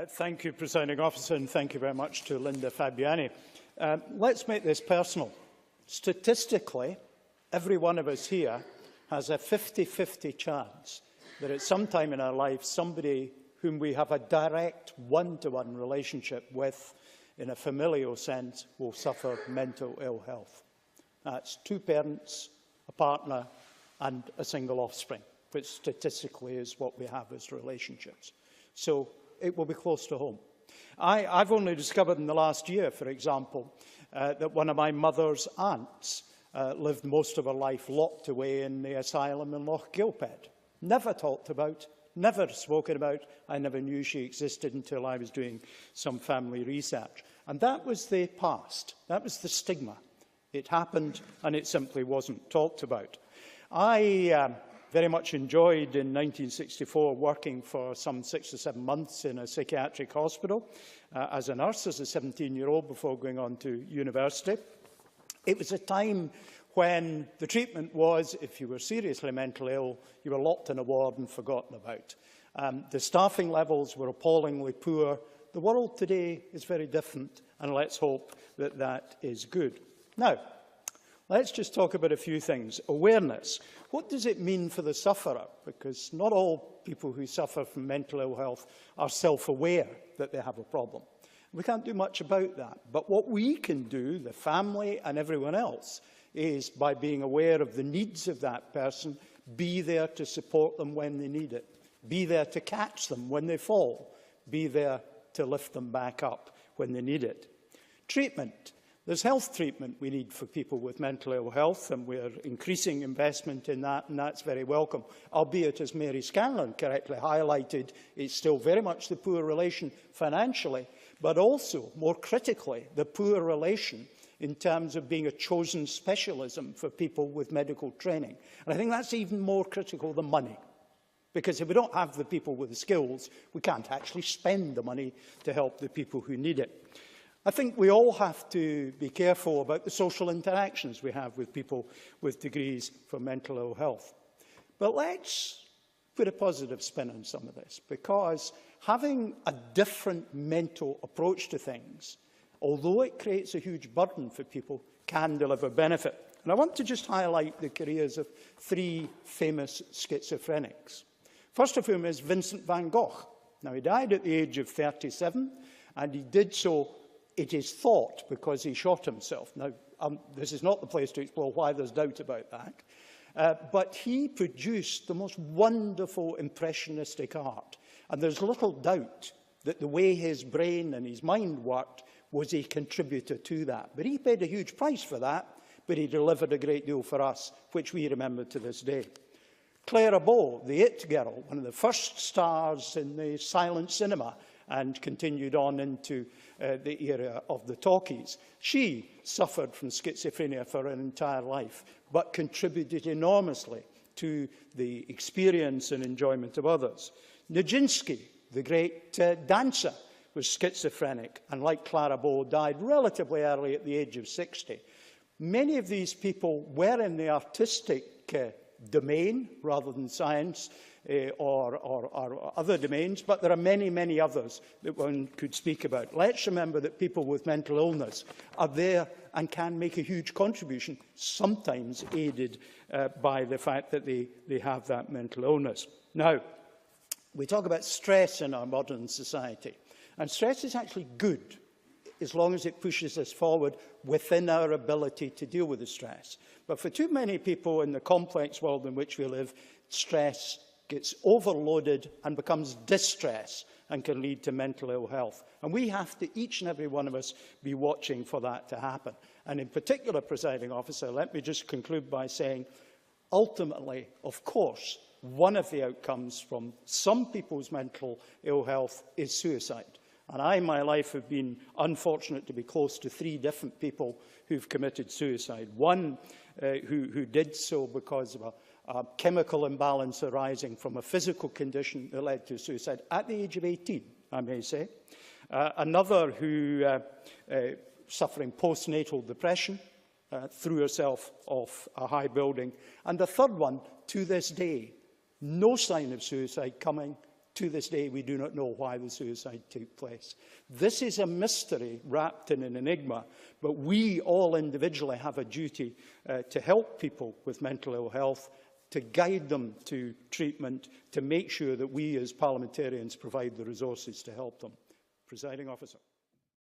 Thank you, Presiding Officer, and thank you very much to Linda Fabiani. Let's make this personal. Statistically, every one of us here has a 50-50 chance that at some time in our life, somebody whom we have a direct one-to-one relationship with, in a familial sense, will suffer mental ill health. That's two parents, a partner, and a single offspring, which statistically is what we have as relationships. So it will be close to home. I've only discovered in the last year, for example, that one of my mother's aunts lived most of her life locked away in the asylum in Loch Gilphead. Never talked about, never spoken about. I never knew she existed until I was doing some family research. And that was the past. That was the stigma. It happened, and it simply wasn't talked about. I very much enjoyed, in 1964, working for some 6 or 7 months in a psychiatric hospital as a nurse, as a 17-year-old, before going on to university. It was a time when the treatment was, if you were seriously mentally ill, you were locked in a ward and forgotten about. The staffing levels were appallingly poor. The world today is very different, and let's hope that that is good. Now, let's just talk about a few things. Awareness. What does it mean for the sufferer? Because not all people who suffer from mental ill health are self-aware that they have a problem. We can't do much about that. But what we can do, the family and everyone else, is by being aware of the needs of that person, be there to support them when they need it, be there to catch them when they fall, be there to lift them back up when they need it. Treatment. There's health treatment we need for people with mental ill health, and we're increasing investment in that, and that's very welcome. Albeit, as Mary Scanlon correctly highlighted, it's still very much the poor relation financially, but also, more critically, the poor relation in terms of being a chosen specialism for people with medical training. And I think that's even more critical than money. Because if we don't have the people with the skills, we can't actually spend the money to help the people who need it. I think we all have to be careful about the social interactions we have with people with degrees for mental ill health. But let's put a positive spin on some of this, because having a different mental approach to things, although it creates a huge burden for people, can deliver benefit. And I want to just highlight the careers of 3 famous schizophrenics. First of whom is Vincent van Gogh. Now, he died at the age of 37, and he did so, it is thought, because he shot himself. Now, this is not the place to explore why there's doubt about that. But he produced the most wonderful impressionistic art. And there's little doubt that the way his brain and his mind worked was a contributor to that. But he paid a huge price for that, but he delivered a great deal for us, which we remember to this day. Clara Bow, the It Girl, one of the first stars in the silent cinema, and continued on into the era of the talkies. She suffered from schizophrenia for her entire life, but contributed enormously to the experience and enjoyment of others. Nijinsky, the great dancer, was schizophrenic, and like Clara Bow, died relatively early at the age of 60. Many of these people were in the artistic domain rather than science or other domains, but there are many, many others that one could speak about. Let's remember that people with mental illness are there and can make a huge contribution, sometimes aided by the fact that they have that mental illness. Now, we talk about stress in our modern society, and stress is actually good as long as it pushes us forward within our ability to deal with the stress. But for too many people in the complex world in which we live, stress gets overloaded and becomes distress and can lead to mental ill health. And we have to, each and every one of us, be watching for that to happen. And in particular, Presiding Officer, let me just conclude by saying, ultimately, of course, one of the outcomes from some people's mental ill health is suicide. And I, in my life, have been unfortunate to be close to 3 different people who've committed suicide. One who did so because of a chemical imbalance arising from a physical condition that led to suicide at the age of 18, I may say. Another who, suffering postnatal depression, threw herself off a high building. And the third one, to this day, no sign of suicide coming, To this day, we do not know why the suicide took place. This is a mystery wrapped in an enigma, but we all individually have a duty to help people with mental ill health, to guide them to treatment, to make sure that we as parliamentarians provide the resources to help them. Presiding Officer.